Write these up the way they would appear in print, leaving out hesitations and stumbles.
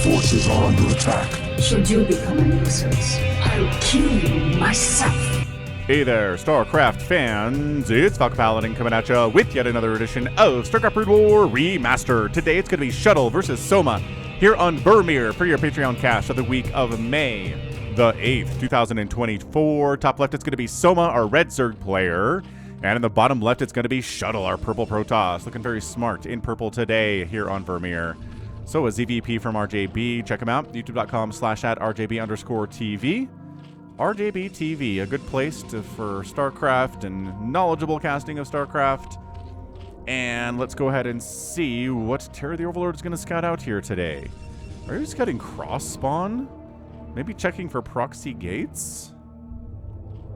forces are under attack. Should you become a nuisance, I'll kill you myself. Hey there, StarCraft fans. It's Falcon Paladin coming at you with yet another edition of StarCraft Brood War Remastered. Today it's going to be Shuttle versus Soma here on Vermeer for your Patreon cast of the week of May the 8th, 2024. Top left, it's going to be Soma, our red Zerg player. And in the bottom left, it's going to be Shuttle, our purple Protoss. Looking very smart in purple today here on Vermeer. So a ZVP from RJB. Check him out, youtube.com/@RJB_TV. RJB TV, a good place for StarCraft and knowledgeable casting of StarCraft. And let's go ahead and see what Terror the Overlord is going to scout out here today. Are you scouting cross spawn? Maybe checking for proxy gates?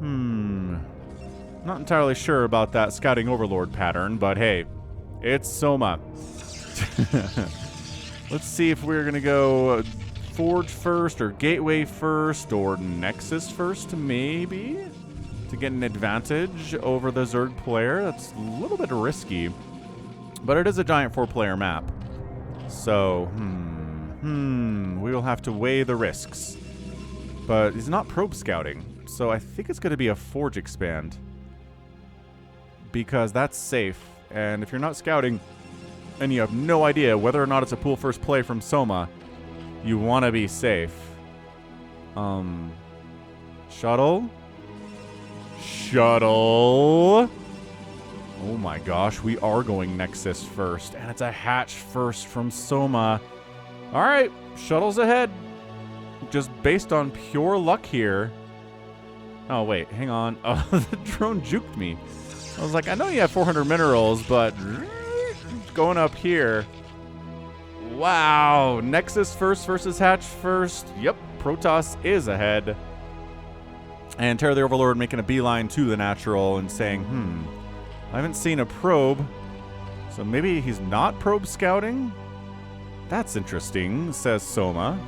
Not entirely sure about that scouting Overlord pattern, but hey, it's Soma. Let's see if we're going to go Forge first, or Gateway first, or Nexus first, maybe, to get an advantage over the Zerg player. That's a little bit risky, but it is a giant 4-player map. So, we will have to weigh the risks. But he's not probe scouting, so I think it's going to be a Forge expand, because that's safe. And if you're not scouting, and you have no idea whether or not it's a pool first play from Soma, you want to be safe. Shuttle? Shuttle! Oh my gosh, we are going Nexus first. And it's a hatch first from Soma. Alright, Shuttle's ahead. Just based on pure luck here. Oh wait, hang on. Oh, the drone juked me. I was like, I know you have 400 minerals, but going up here. Wow, Nexus first versus Hatch first. Yep, Protoss is ahead. And Terror the Overlord making a beeline to the natural and saying, I haven't seen a probe, so maybe he's not probe scouting? That's interesting, says Soma.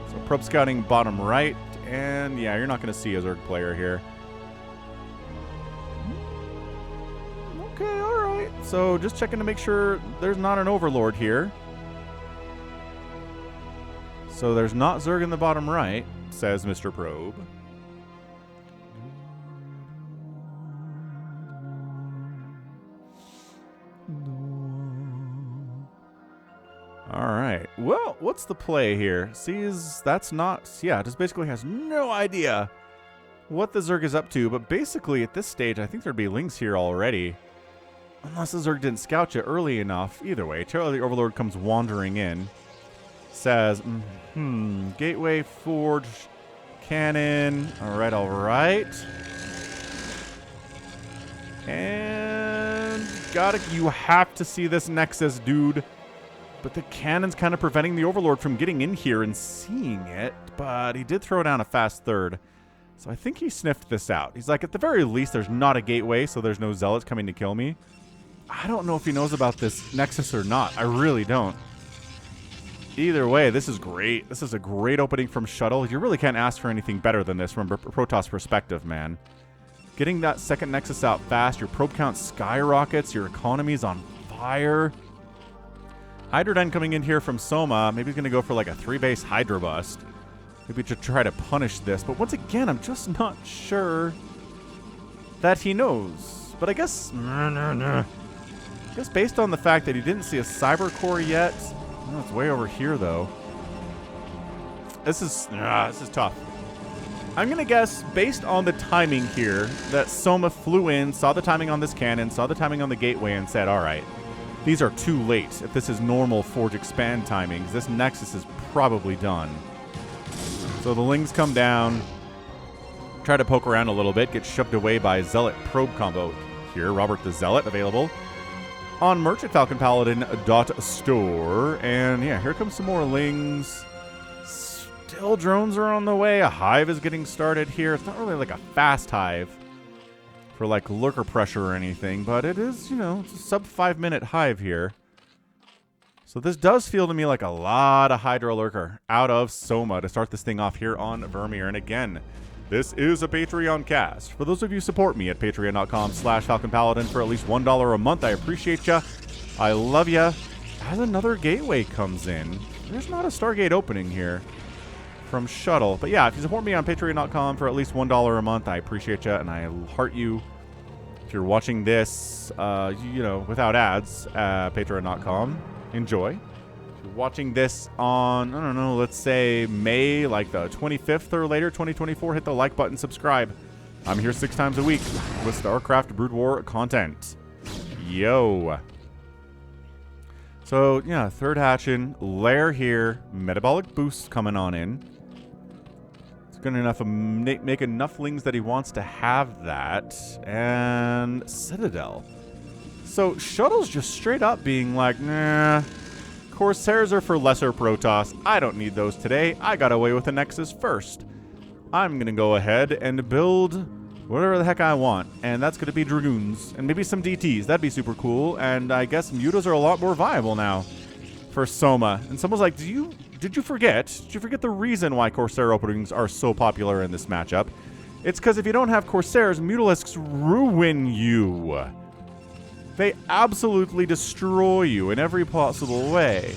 So probe scouting bottom right, and yeah, you're not going to see a Zerg player here. Okay, alright. So just checking to make sure there's not an Overlord here. So there's not Zerg in the bottom right, says Mr. Probe. Alright. Well, what's the play here? Sees that's not... Yeah, just basically has no idea what the Zerg is up to. But basically, at this stage, I think there'd be Lings here already. Unless the Zerg didn't scout you early enough. Either way, Terror the Overlord comes wandering in. Says, Gateway, Forge, Cannon. Alright, alright. And you have to see this Nexus, dude. But the Cannon's kind of preventing the Overlord from getting in here and seeing it. But he did throw down a fast third. So I think he sniffed this out. He's like, at the very least, there's not a Gateway, so there's no Zealots coming to kill me. I don't know if he knows about this Nexus or not. I really don't. Either way, this is great. This is a great opening from Shuttle. You really can't ask for anything better than this from a Protoss perspective, man. Getting that second Nexus out fast, your probe count skyrockets, your economy's on fire. Hydrodyne coming in here from Soma. Maybe he's going to go for like a 3-base Hydra bust. Maybe to try to punish this. But once again, I'm just not sure that he knows. But I guess... I guess based on the fact that he didn't see a Cyber Core yet... Oh, it's way over here, though. This is tough. I'm going to guess, based on the timing here, that Soma flew in, saw the timing on this cannon, saw the timing on the Gateway, and said, all right, these are too late. If this is normal Forge Expand timings, this Nexus is probably done. So the Lings come down, try to poke around a little bit, get shoved away by Zealot Probe combo here. Robert the Zealot available on merch at falconpaladin.store. And yeah, here comes some more Lings. Still drones are on the way. A hive is getting started here. It's not really like a fast hive for like lurker pressure or anything, but it is, you know, it's a sub 5-minute hive here. So this does feel to me like a lot of Hydra lurker out of Soma to start this thing off here on Vermeer. And again, this is a Patreon cast. For those of you who support me at patreon.com/FalconPaladin for at least $1 a month, I appreciate ya. I love ya. as another gateway comes in. There's not a Stargate opening here from Shuttle. But yeah, if you support me on patreon.com for at least $1 a month, I appreciate you and I heart you. If you're watching this, you know, without ads, patreon.com, enjoy. If you're watching this on, I don't know, let's say May, like the 25th or later, 2024, hit the like button, subscribe. I'm here 6 times a week with StarCraft Brood War content. Yo. So, yeah, third hatchin', lair here, metabolic boost coming on in. It's good enough to make enough lings that he wants to have that. And Citadel. So, Shuttle's just straight up being like, nah, Corsairs are for lesser Protoss. I don't need those today. I got away with the Nexus first. I'm going to go ahead and build whatever the heck I want. And that's going to be Dragoons. And maybe some DTs. That'd be super cool. And I guess Mutas are a lot more viable now for Soma. And someone's like, did you forget? Did you forget the reason why Corsair openings are so popular in this matchup? It's because if you don't have Corsairs, Mutalisks ruin you. They absolutely destroy you in every possible way.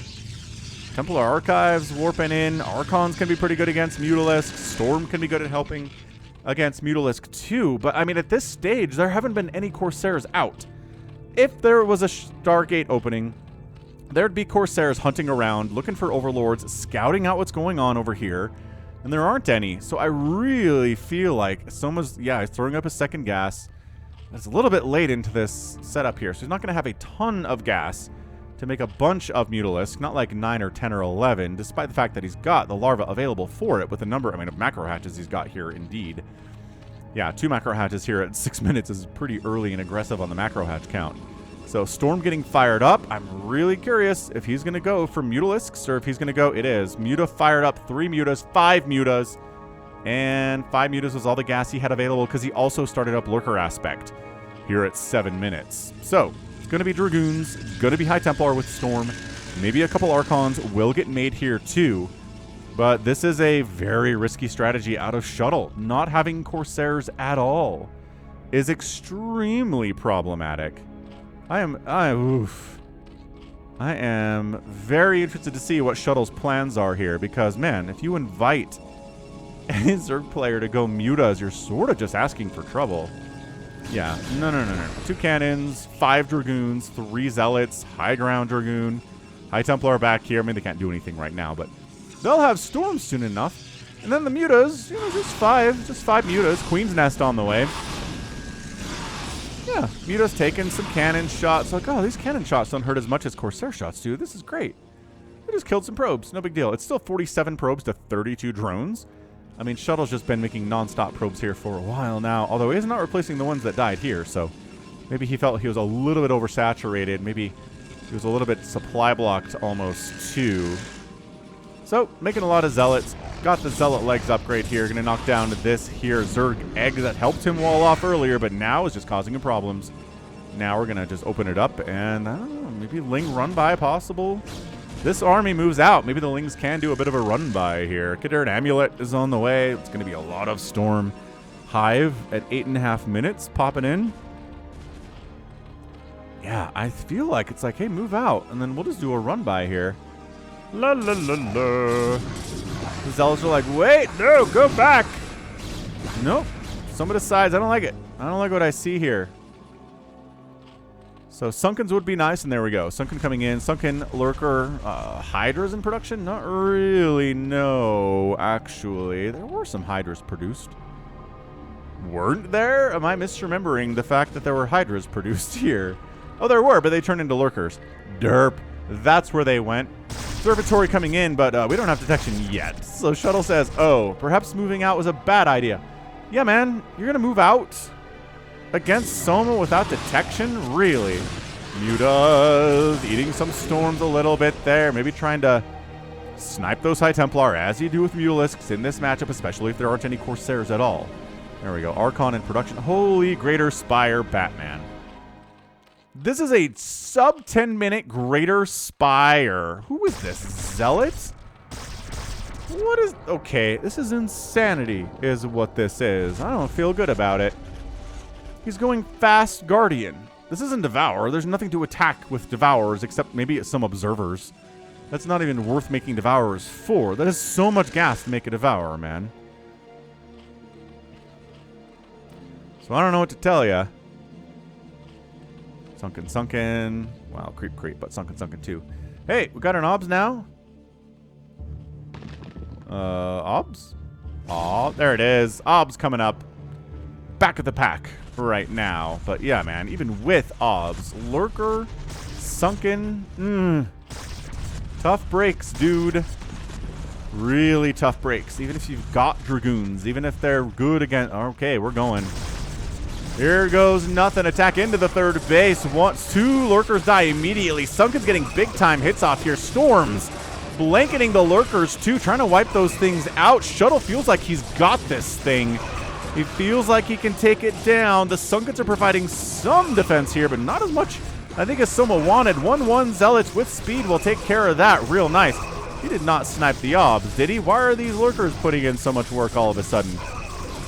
Templar Archives warping in. Archons can be pretty good against Mutalisks. Storm can be good at helping against Mutalisk too. But I mean, at this stage, there haven't been any Corsairs out. If there was a Stargate opening, there'd be Corsairs hunting around, looking for overlords, scouting out what's going on over here. And there aren't any. So I really feel like Soma's, yeah, he's throwing up his second gas. It's a little bit late into this setup here, so he's not going to have a ton of gas to make a bunch of Mutalisk, not like 9 or 10 or 11, despite the fact that he's got the larva available for it with the number, I mean, of macro hatches he's got here, indeed. Yeah, 2 macro hatches here at 6 minutes is pretty early and aggressive on the macro hatch count. So Storm getting fired up. I'm really curious if he's going to go for Mutalisks or if he's going to go, it is. Muta fired up, 3 Mutas, 5 Mutas. And 5 Mutas was all the gas he had available because he also started up Lurker Aspect here at 7 minutes. So, it's going to be Dragoons, going to be High Templar with Storm. Maybe a couple Archons will get made here too. But this is a very risky strategy out of Shuttle. Not having Corsairs at all is extremely problematic. I am very interested to see what Shuttle's plans are here because, man, if you invite any Zerg player to go Mutas, you're sort of just asking for trouble. Yeah, no. 2 cannons, 5 Dragoons, 3 Zealots, High Ground Dragoon, High Templar back here. I mean, they can't do anything right now, but they'll have Storms soon enough. And then the Mutas, you know, just 5 Mutas. Queen's Nest on the way. Yeah, Muta's taking some cannon shots. Like, oh, these cannon shots don't hurt as much as Corsair shots do. This is great. We just killed some probes. No big deal. It's still 47 probes to 32 drones. I mean, Shuttle's just been making non-stop probes here for a while now, although he is not replacing the ones that died here, so maybe he felt he was a little bit oversaturated. Maybe he was a little bit supply blocked almost, too. So, making a lot of Zealots. Got the Zealot legs upgrade here. Going to knock down this here Zerg egg that helped him wall off earlier, but now is just causing him problems. Now we're going to just open it up, and I don't know, maybe Ling run by possible. This army moves out. Maybe the Lings can do a bit of a run-by here. Khadr Amulet is on the way. It's going to be a lot of Storm. Hive at 8.5 minutes popping in. Yeah, I feel like it's like, hey, move out. And then we'll just do a run-by here. La la la la. The Zealots are like, wait, no, go back. Nope. Some of the sides, I don't like it. I don't like what I see here. So Sunkens would be nice, and there we go. Sunken coming in. Sunken Lurker Hydras in production? Not really, no, actually. There were some Hydras produced. Weren't there? Am I misremembering the fact that there were Hydras produced here? Oh, there were, but they turned into Lurkers. Derp. That's where they went. Observatory coming in, but we don't have detection yet. So Shuttle says, oh, perhaps moving out was a bad idea. Yeah, man, you're going to move out? Against Soma without detection? Really? Mutas eating some Storms a little bit there. Maybe trying to snipe those High Templar as you do with Mutalisks in this matchup, especially if there aren't any Corsairs at all. There we go. Archon in production. Holy Greater Spire Batman. This is a sub 10 minute Greater Spire. Who is this? Zealots? What is... Okay, this is insanity is what this is. I don't feel good about it. He's going Fast Guardian. This isn't Devour. There's nothing to attack with Devourers except maybe some Observers. That's not even worth making Devourers for. That is so much gas to make a Devourer, man. So I don't know what to tell ya. Sunken, sunken. Wow, creep, creep, but sunken, sunken too. Hey, we got an Obs now? Obs? Oh, there it is. Obs coming up. Back of the pack right now. But yeah, man, even with Obs, Lurker, sunken, tough breaks, dude. Really tough breaks. Even if you've got Dragoons, even if they're good again. Okay, we're going. Here goes nothing. Attack into the third base. Once two Lurkers die immediately. Sunken's getting big time hits off here. Storms blanketing the Lurkers too, trying to wipe those things out. Shuttle feels like he's got this thing. He feels like he can take it down. The Sunkens are providing some defense here, but not as much, I think, as Soma wanted. 1-1 Zealots with speed will take care of that real nice. He did not snipe the Obs, did he? Why are these Lurkers putting in so much work all of a sudden?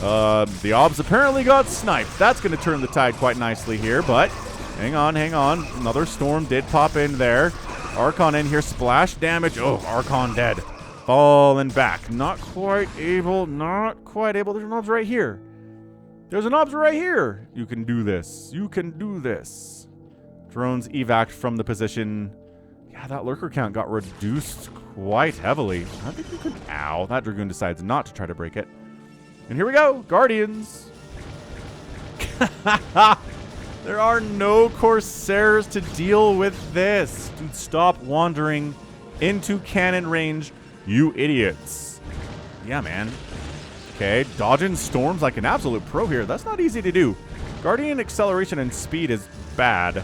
The Obs apparently got sniped. That's going to turn the tide quite nicely here, but hang on, hang on. Another Storm did pop in there. Archon in here, splash damage. Oh, Archon dead. Falling back. Not quite able, not quite able. There's an Obs right here. There's an Obs right here. You can do this. You can do this. Drones evac from the position. Yeah, that Lurker count got reduced quite heavily. I think you can... Ow, that Dragoon decides not to try to break it. And here we go, Guardians. There are no Corsairs to deal with this. Dude, stop wandering into cannon range, you idiots. Yeah, man. Okay, dodging storms like an absolute pro here. That's not easy to do. Guardian acceleration and speed is bad.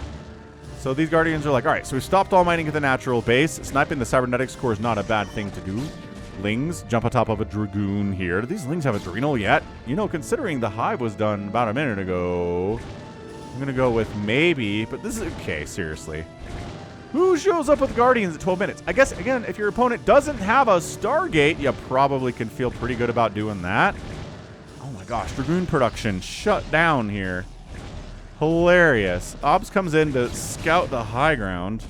So these Guardians are like, all right, so we stopped all mining at the natural base. Sniping the cybernetics core is not a bad thing to do. Lings jump on top of a Dragoon here. Do these Lings have Adrenal yet? You know, considering the hive was done about a minute ago, I'm going to go with maybe, but this is okay, seriously. Who shows up with Guardians at 12 minutes? I guess, again, if your opponent doesn't have a Stargate, you probably can feel pretty good about doing that. Oh my gosh, Dragoon production shut down here. Hilarious. Obs comes in to scout the high ground.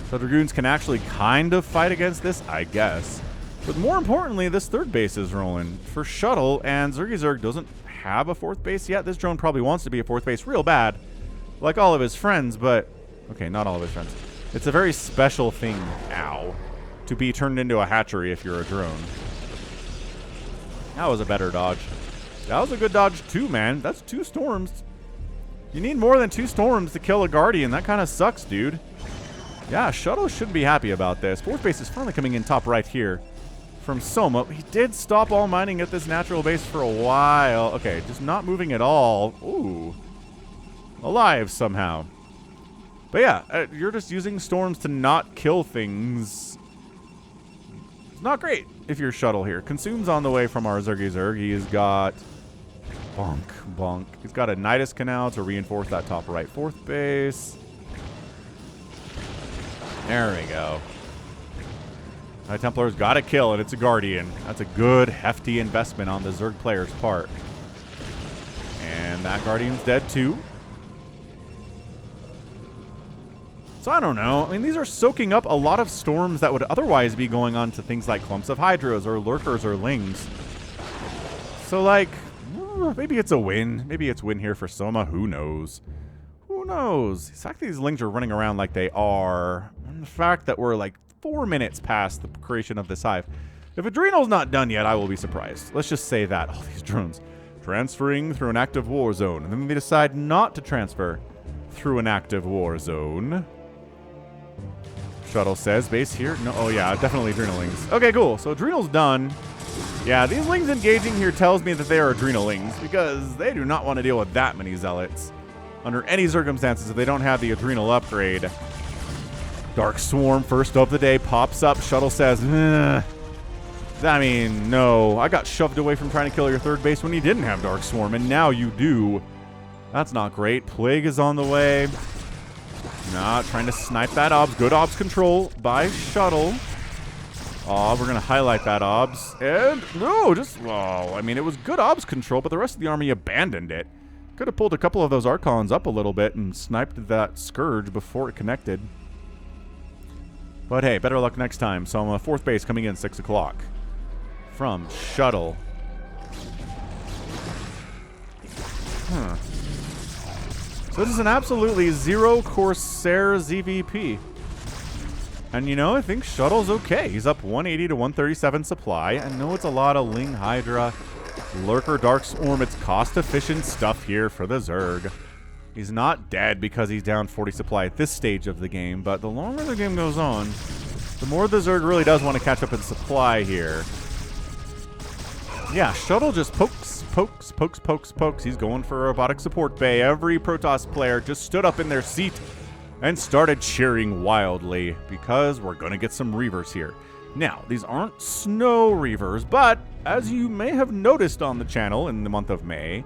So Dragoons can actually kind of fight against this, I guess. But more importantly, this third base is rolling for Shuttle, and Zerg doesn't have a fourth base yet. This drone probably wants to be a fourth base real bad, like all of his friends, but... Okay, not all of his friends. It's a very special thing, ow, to be turned into a hatchery if you're a drone. That was a better dodge. That was a good dodge too, man. That's 2 storms. You need more than 2 storms to kill a Guardian. That kind of sucks, dude. Yeah, Shuttle should be happy about this. Fourth base is finally coming in top right here from Soma. He did stop all mining at this natural base for a while. Okay, just not moving at all. Ooh. Alive somehow. But yeah, you're just using storms to not kill things. It's not great if you're Shuttle here. Consumes on the way from our Zerg. He's got... Bonk, bonk. He's got a Nidus Canal to reinforce that top right fourth base. There we go. High Templar's got a kill, and it's a Guardian. That's a good, hefty investment on the Zerg player's part. And that Guardian's dead, too. So I don't know. I mean, these are soaking up a lot of storms that would otherwise be going on to things like clumps of Hydras or Lurkers or Lings. So, like, maybe it's a win. Maybe it's win here for Soma. Who knows? Who knows? The fact that these Lings are running around like they are, and the fact that we're like 4 minutes past the creation of this hive. If Adrenal's not done yet, I will be surprised. Let's just say that. All these drones transferring through an active war zone, and then they decide not to transfer through an active war zone. Shuttle says, base here? No, oh yeah, definitely Adrenalings. Okay, cool. So Adrenal's done. Yeah, these Lings engaging here tells me that they are Adrenalings, because they do not want to deal with that many Zealots under any circumstances if they don't have the Adrenal upgrade. Dark Swarm, first of the day, pops up. Shuttle says, I mean, no. I got shoved away from trying to kill your third base when you didn't have Dark Swarm, and now you do. That's not great. Plague is on the way. Nah, trying to snipe that Obs. Good Obs control by Shuttle. Oh, we're going to highlight that Obs. And, no, just, well, I mean, it was good Obs control, but the rest of the army abandoned it. Could have pulled a couple of those Archons up a little bit and sniped that Scourge before it connected. But hey, better luck next time. Soma, 4th base coming in 6 o'clock. From Shuttle. So this is an absolutely zero Corsair ZVP. And you know, I think Shuttle's okay. He's up 180 to 137 supply. I know it's a lot of Ling Hydra, Lurker, Dark Swarm. It's cost-efficient stuff here for the Zerg. He's not dead because he's down 40 supply at this stage of the game, but the longer the game goes on, the more the Zerg really does want to catch up in supply here. Yeah, Shuttle just pokes. He's going for a robotic support bay. Every Protoss player just stood up in their seat and started cheering wildly because we're going to get some Reavers here. Now, these aren't Snow Reavers, but as you may have noticed on the channel in the month of May,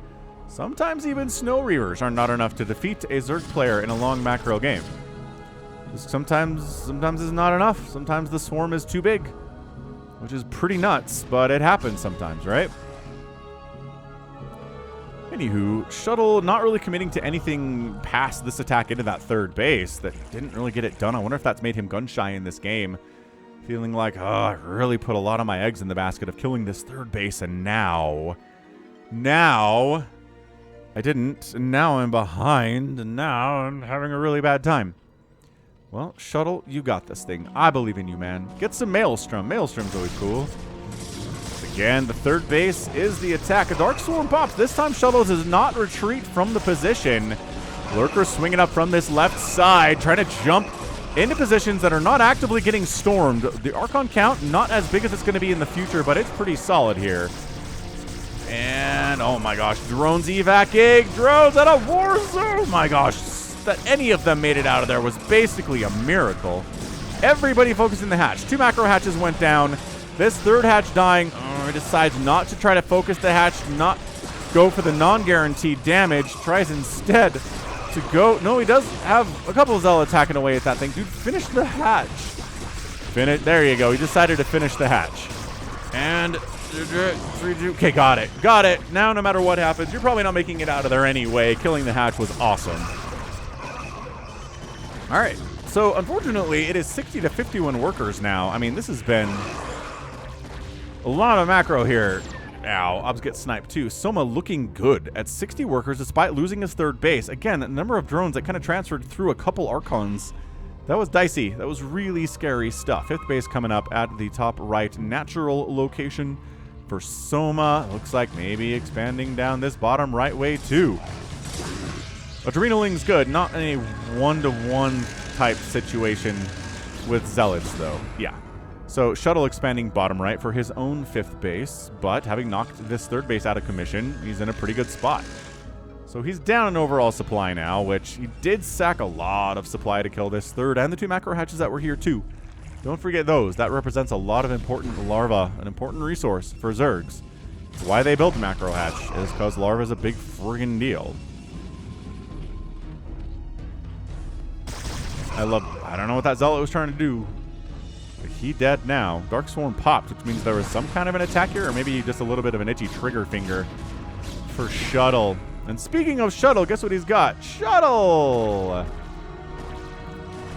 sometimes even Snow Reavers are not enough to defeat a Zerg player in a long macro game. Sometimes it's not enough. Sometimes the swarm is too big, which is pretty nuts, but it happens sometimes, right? Anywho, Shuttle not really committing to anything past this attack into that 3rd base. That didn't really get it done. I wonder if that's made him gun-shy in this game. Feeling like, oh, I really put a lot of my eggs in the basket of killing this 3rd base, and now I didn't, and now I'm behind, and now I'm having a really bad time. Well, Shuttle, you got this thing. I believe in you, man. Get some Maelstrom. Maelstrom's always cool. Again, the 3rd base is the attack. A Dark Swarm pops. This time, Shuttle does not retreat from the position. Lurker swinging up from this left side, trying to jump into positions that are not actively getting stormed. The Archon count, not as big as it's going to be in the future, but it's pretty solid here. And, oh my gosh, drones evacing. Drones out of war zone. Oh my gosh, that any of them made it out of there was basically a miracle. Everybody focusing the hatch. 2 macro hatches went down. This 3rd hatch dying. He decides not to try to focus the hatch, not go for the non-guaranteed damage. Tries instead to go. No, he does have a couple of Zealots hacking away at that thing. Dude, finish the hatch. There you go. He decided to finish the hatch. And, okay, got it. Got it. Now, no matter what happens, you're probably not making it out of there anyway. Killing the hatch was awesome. All right. So, unfortunately, it is 60 to 51 workers now. I mean, this has been a lot of macro here. Ow, Obs get sniped too. Soma looking good at 60 workers despite losing his 3rd base. Again, a number of drones that kind of transferred through a couple Archons. That was dicey. That was really scary stuff. 5th base coming up at the top right natural location for Soma. Looks like maybe expanding down this bottom right way too. Adrenaling's good. Not in a 1-to-1 type situation with Zealots though. Yeah. So Shuttle expanding bottom right for his own 5th base, but having knocked this 3rd base out of commission, he's in a pretty good spot. So he's down in overall supply now, which he did sack a lot of supply to kill this 3rd and the 2 macro hatches that were here too. Don't forget those. That represents a lot of important larva, an important resource for Zergs. It's why they built the macro hatch, is because larva is a big friggin' deal. I don't know what that Zealot was trying to do. He dead now. Dark Swarm popped, which means there was some kind of an attack here, or maybe just a little bit of an itchy trigger finger for Shuttle. And speaking of Shuttle, guess what he's got? Shuttle!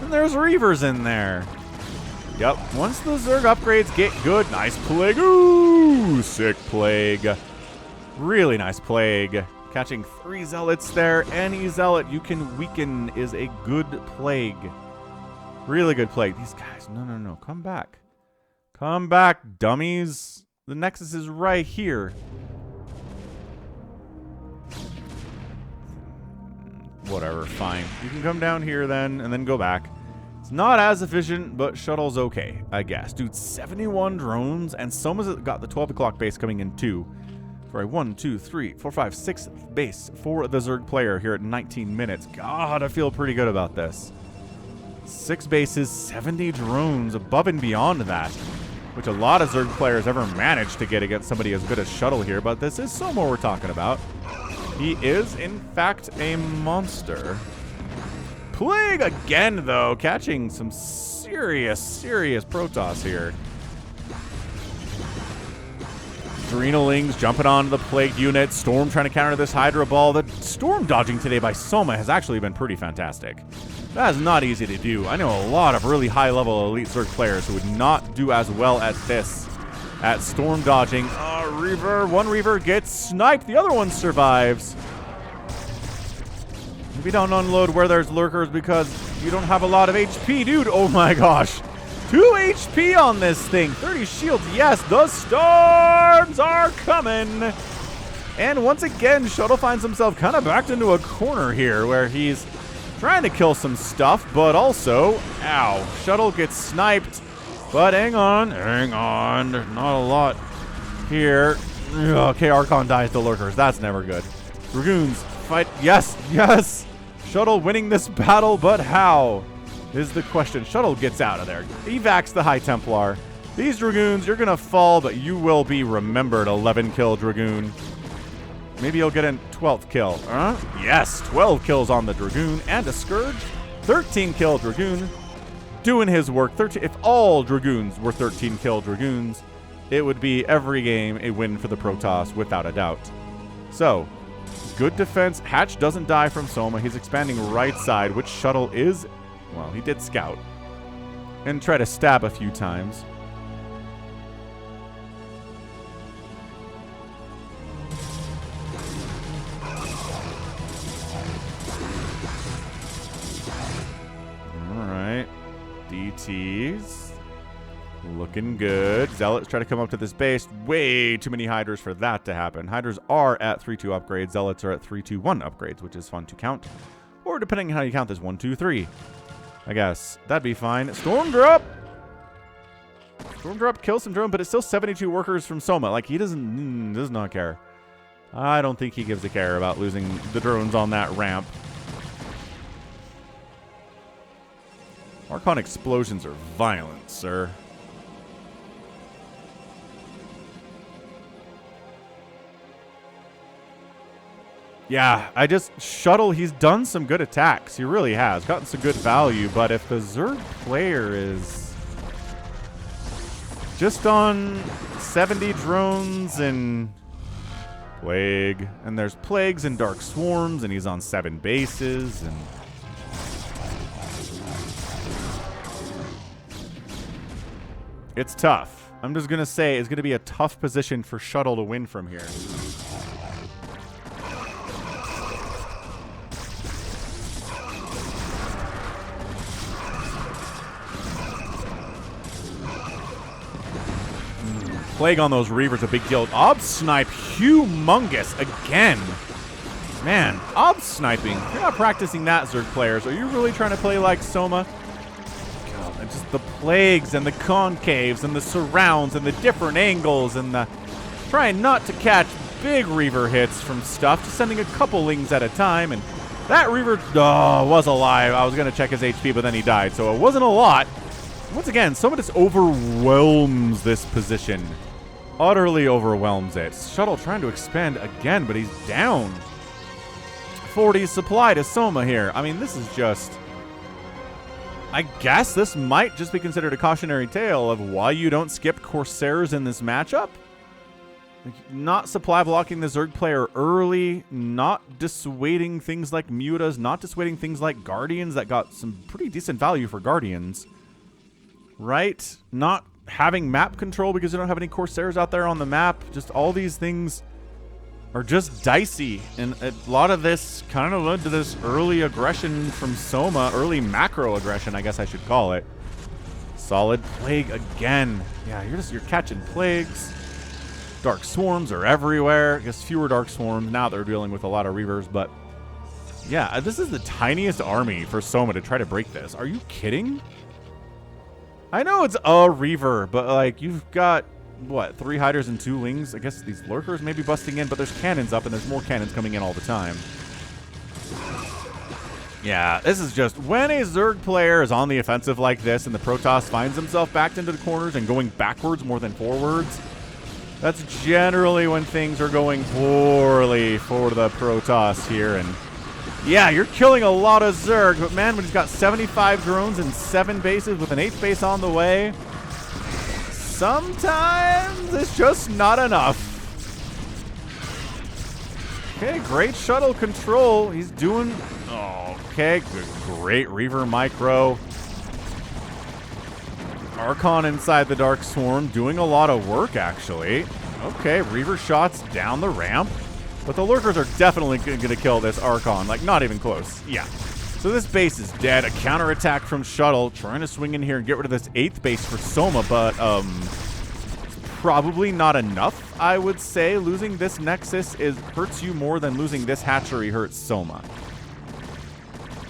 And there's Reavers in there. Yep, once the Zerg upgrades get good, nice Plague. Ooh, sick Plague. Really nice Plague. Catching 3 Zealots there. Any Zealot you can weaken is a good Plague. Really good Plague. These guys, no. Come back. Come back, dummies. The Nexus is right here. Whatever, fine. You can come down here then, and then go back. It's not as efficient, but Shuttle's okay, I guess. Dude, 71 drones, and Soma's got the 12 o'clock base coming in too. For a 1, 2, 3, 4, 5, 6th base for the Zerg player here at 19 minutes. God, I feel pretty good about this. 6 bases, 70 drones, above and beyond that, which a lot of Zerg players ever managed to get against somebody as good as Shuttle here, but this is Soma we're talking about. He is, in fact, a monster. Plague again, though, catching some serious Protoss here. Adrenalings jumping onto the plague unit. Storm trying to counter this Hydra ball. The storm dodging today by Soma has actually been pretty fantastic. That is not easy to do. I know a lot of really high-level Elite Zerg players who would not do as well at this, at storm dodging. Reaver. One Reaver gets sniped. The other one survives. Maybe don't unload where there's lurkers because you don't have a lot of HP, dude. Oh my gosh. 2 HP on this thing. 30 shields. Yes, the storms are coming. And once again, Shuttle finds himself kind of backed into a corner here where he's trying to kill some stuff, but also, ow, Shuttle gets sniped. But hang on. There's not a lot here. Okay, Archon dies to lurkers. That's never good. Dragoons fight. Yes. Shuttle winning this battle, but how is the question. Shuttle gets out of there. Evacs the High Templar. These Dragoons, you're going to fall, but you will be remembered. 11 kill Dragoon. Maybe he'll get a 12th kill. Yes, 12 kills on the Dragoon and a Scourge. 13 kill Dragoon. Doing his work. 13. If all Dragoons were 13 kill Dragoons, it would be every game a win for the Protoss without a doubt. So, good defense. Hatch doesn't die from Soma. He's expanding right side, which Shuttle is, well, he did scout and try to stab a few times. DTs. Looking good. Zealots try to come up to this base. Way too many Hydras for that to happen. Hydras are at 3-2 upgrades. Zealots are at 3-2-1 upgrades, which is fun to count. Or depending on how you count this, 1-2-3. I guess. That'd be fine. Storm drop! Storm drop kills some drone, but it's still 72 workers from Soma. Like, he does not care. I don't think he gives a care about losing the drones on that ramp. Archon explosions are violent, sir. Yeah, Shuttle, he's done some good attacks. He really has. Gotten some good value, but if the Zerg player is just on 70 drones and Plague, and there's Plagues and Dark Swarms, and he's on 7 bases, and it's tough. I'm just going to say it's going to be a tough position for Shuttle to win from here. Plague on those Reavers, a big deal. Ob snipe, humongous again. Man, Ob sniping. You're not practicing that, Zerg players. Are you really trying to play like Soma? And just the Plagues and the concaves and the surrounds and the different angles and the trying not to catch big Reaver hits from stuff, just sending a couple lings at a time. And that Reaver was alive. I was going to check his HP, but then he died, so it wasn't a lot. Once again, Soma just overwhelms this position. Utterly overwhelms it. Shuttle trying to expand again, but he's down. 40 supply to Soma here. I mean, this is just... I guess this might just be considered a cautionary tale of why you don't skip Corsairs in this matchup. Like, not supply blocking the Zerg player early, not dissuading things like Mutas, not dissuading things like Guardians that got some pretty decent value for Guardians. Right? Not having map control because you don't have any Corsairs out there on the map. Just all these things are just dicey. And a lot of this kind of led to this early aggression from Soma. Early macro aggression, I guess I should call it. Solid Plague again. Yeah, you're catching Plagues. Dark Swarms are everywhere. I guess fewer Dark Swarms. Now they're dealing with a lot of Reavers. But yeah, this is the tiniest army for Soma to try to break this. Are you kidding? I know it's a Reaver, but like you've got, what, 3 Hydras and 2 Lings? I guess these Lurkers may be busting in, but there's cannons up and there's more cannons coming in all the time. Yeah, this is just, when a Zerg player is on the offensive like this and the Protoss finds himself backed into the corners and going backwards more than forwards, that's generally when things are going poorly for the Protoss here. And yeah, you're killing a lot of Zerg, but man, when he's got 75 drones and 7 bases with an 8th base on the way, sometimes it's just not enough. Okay, great shuttle control. He's doing... Okay, great Reaver micro. Archon inside the Dark Swarm doing a lot of work, actually. Okay, Reaver shots down the ramp. But the Lurkers are definitely going to kill this Archon. Like, not even close. Yeah. So this base is dead. A counterattack from Shuttle. Trying to swing in here and get rid of this 8th base for Soma. But, probably not enough, I would say. Losing this Nexus hurts you more than losing this hatchery hurts Soma.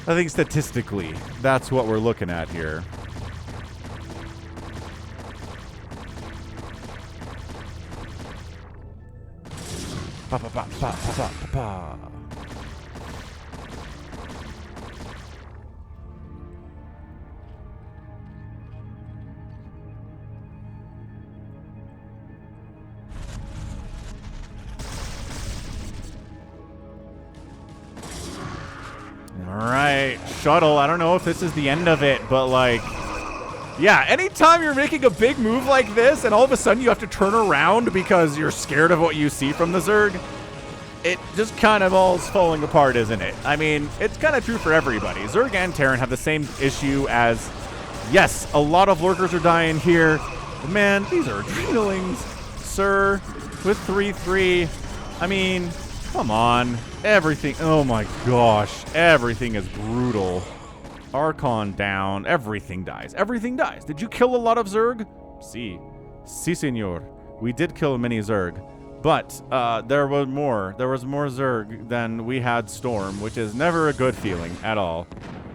I think statistically, that's what we're looking at here. Pa, pa, pa, pa, pa, pa, pa, pa. Alright, Shuttle, I don't know if this is the end of it, but like... Yeah, anytime you're making a big move like this and all of a sudden you have to turn around because you're scared of what you see from the Zerg, it just kind of all's falling apart, isn't it? I mean, it's kind of true for everybody. Zerg and Terran have the same issue as, yes, a lot of Lurkers are dying here, but man, these are Adrenalings, sir, with 3-3. I mean, come on. Everything, oh my gosh, everything is brutal. Archon down. Everything dies. Everything dies. Did you kill a lot of Zerg? Si. Si, senor. We did kill many Zerg. But there was more. There was more Zerg than we had Storm, which is never a good feeling at all.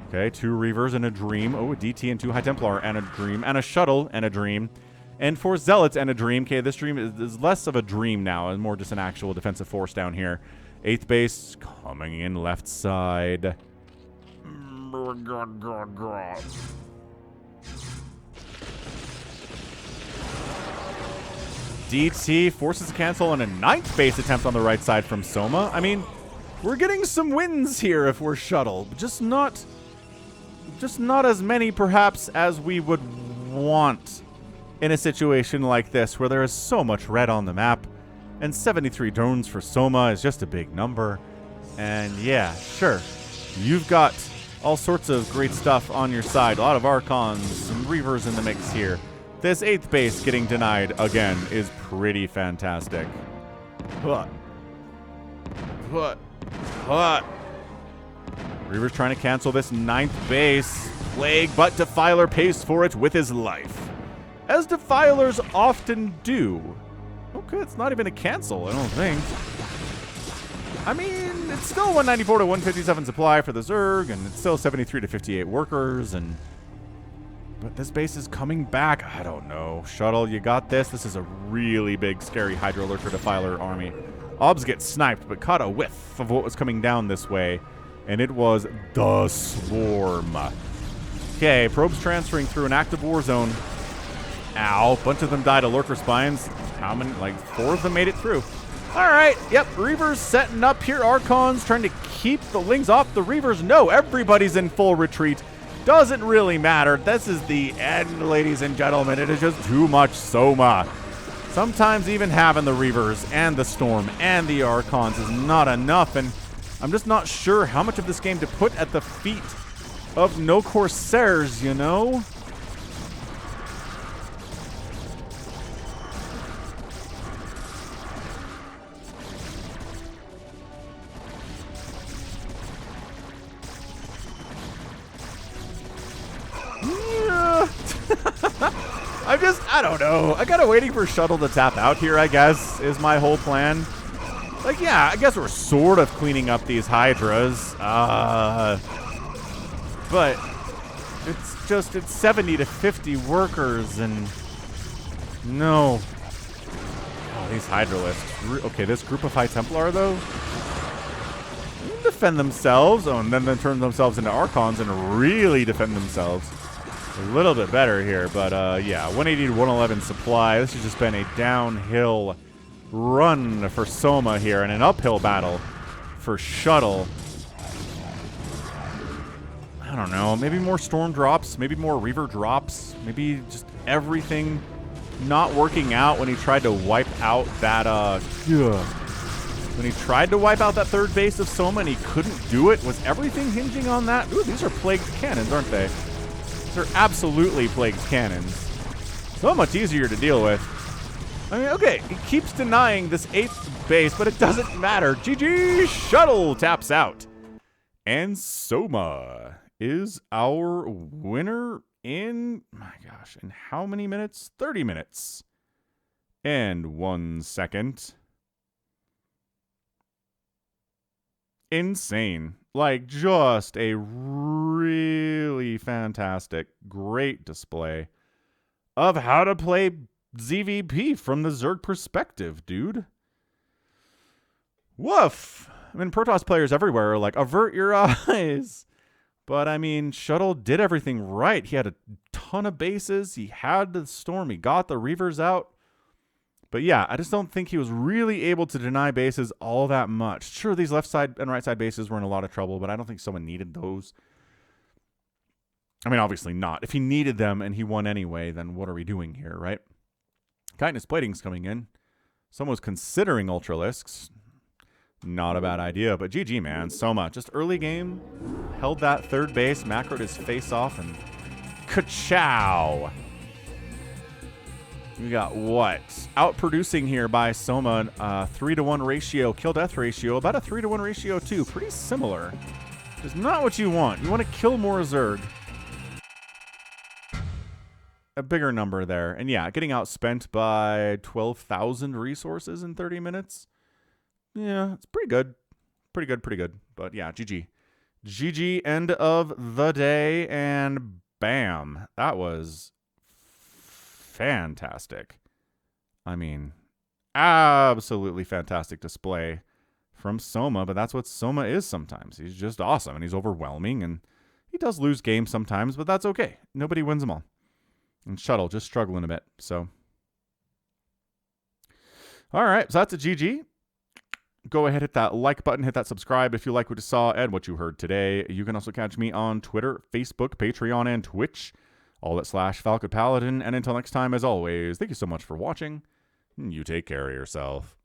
Okay, 2 Reavers and a Dream. Oh, a DT and 2 High Templar and a Dream. And a Shuttle and a Dream. And 4 Zealots and a Dream. Okay, this Dream is less of a Dream now and more just an actual defensive force down here. 8th base coming in left side. God. DT forces a cancel and a 9th base attempt on the right side from Soma. I mean, we're getting some wins here if we're Shuttle. Just not as many perhaps as we would want in a situation like this where there is so much red on the map. And 73 drones for Soma is just a big number. And yeah, sure, you've got all sorts of great stuff on your side. A lot of Archons, some Reavers in the mix here. This 8th base getting denied again is pretty fantastic. Reaver's trying to cancel this 9th base. Plague, but Defiler pays for it with his life. As Defilers often do. Okay, it's not even a cancel, I don't think. I mean, it's still 194 to 157 supply for the Zerg, and it's still 73 to 58 workers, but this base is coming back. I don't know. Shuttle, you got this. This is a really big, scary Hydro Lurker Defiler army. Obs gets sniped, but caught a whiff of what was coming down this way, and it was the Swarm. Okay, probes transferring through an active war zone. Ow, bunch of them died of Lurker Spines. How many? Like 4 of them made it through. All right, yep, Reavers setting up here. Archons trying to keep the Lings off the Reavers. No, everybody's in full retreat. Doesn't really matter. This is the end, ladies and gentlemen. It is just too much Soma. Sometimes even having the Reavers and the Storm and the Archons is not enough, and I'm just not sure how much of this game to put at the feet of no Corsairs, you know? I don't know. I gotta waiting for Shuttle to tap out here, I guess, is my whole plan. Like, yeah, I guess we're sort of cleaning up these Hydras. But it's 70 to 50 workers, and no. Oh, these Hydralists. Okay, this group of High Templar, though, defend themselves. Oh, and then they turn themselves into Archons and really defend themselves. A little bit better here, but yeah, 180 to 111 supply. This has just been a downhill run for Soma here and an uphill battle for Shuttle. I don't know, maybe more Storm drops, maybe more Reaver drops, maybe just everything not working out when he tried to wipe out that When he tried to wipe out that third base of Soma and he couldn't do it, was everything hinging on that? Ooh, these are plagued cannons, aren't they? These are absolutely plagued cannons. So much easier to deal with. I mean, okay, he keeps denying this 8th base, but it doesn't matter. GG, Shuttle taps out. And Soma is our winner in, my gosh, in how many minutes? 30 minutes. And 1 second. Insane. Like, just a really fantastic, great display of how to play ZVP from the Zerg perspective, dude. Woof. I mean, Protoss players everywhere are like, avert your eyes. But, I mean, Shuttle did everything right. He had a ton of bases. He had the storm. He got the Reavers out. But, yeah, I just don't think he was really able to deny bases all that much. Sure, these left side and right side bases were in a lot of trouble, but I don't think someone needed those. I mean, obviously not. If he needed them and he won anyway, then what are we doing here, right? Chitinous plating's coming in. Someone was considering Ultralisks. Not a bad idea, but GG, man. Soma, just early game, held that third base, macroed his face off, and ka-chow. We got what? Outproducing here by Soma, 3-to-1 ratio, kill-death ratio, about a 3-to-1 ratio too. Pretty similar. Which is not what you want. You want to kill more Zerg. A bigger number there. And yeah, getting outspent by 12,000 resources in 30 minutes. Yeah, it's pretty good. Pretty good, pretty good. But yeah, GG. GG, end of the day, and bam. That was fantastic. I mean, absolutely fantastic display from Soma, but that's what Soma is sometimes. He's just awesome, and he's overwhelming, and he does lose games sometimes, but that's okay. Nobody wins them all. And Shuttle just struggling a bit, so. All right, so that's a GG. Go ahead, hit that like button, hit that subscribe if you like what you saw and what you heard today. You can also catch me on Twitter, Facebook, Patreon, and Twitch, all at /Falcon Paladin. And until next time, as always, thank you so much for watching. You take care of yourself.